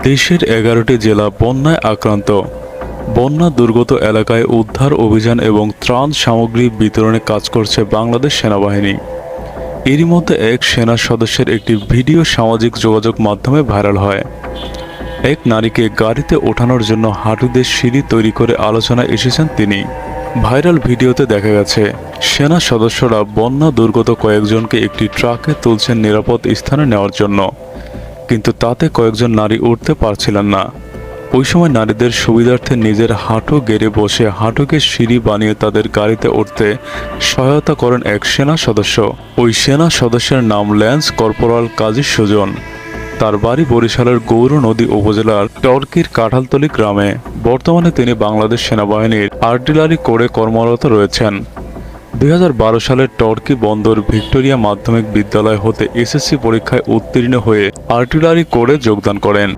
দেশের ১১টি জেলা বন্যায় আক্রান্ত। বন্যা দুর্গত এলাকায় উদ্ধার অভিযান এবং ত্রাণ সামগ্রী বিতরণে কাজ করছে বাংলাদেশ সেনাবাহিনী। এরই মধ্যে এক সেনা সদস্যের একটি ভিডিও সামাজিক যোগাযোগ মাধ্যমে ভাইরাল হয়। এক নারীকে গাড়িতে ওঠানোর জন্য হাঁটুতে সিঁড়ি তৈরি করে আলোচনায় এসেছেন তিনি। ভাইরাল ভিডিওতে দেখা গেছে সেনা সদস্যরা বন্যা দুর্গত কয়েকজনকে একটি ট্রাকে তুলছেন নিরাপদ স্থানে নেওয়ার জন্য, কিন্তু তাতে কয়েকজন নারী উঠতে পারছিলেন না। ওই সময় নারীদের সুবিধার্থে নিজের হাঁটু গেড়ে বসে হাঁটুকে সিঁড়ি বানিয়ে তাদের গাড়িতে উঠতে সহায়তা করেন এক সেনা সদস্য। ওই সেনা সদস্যের নাম ল্যান্স কর্পোরাল কাজী সুজন। তার বাড়ি বরিশালের গৌর নদী উপজেলার টর্কির কাঁঠালতলী গ্রামে। বর্তমানে তিনি বাংলাদেশ সেনাবাহিনীর আর্টিলারি কোরে কর্মরত রয়েছেন। ২০১২ সালে টর্কি বন্দর ভিক্টোরিয়া মাধ্যমিক বিদ্যালয় হতে এসএসসি পরীক্ষায় উত্তীর্ণ হয়ে আর্টিলারি কোরে যোগদান করেন।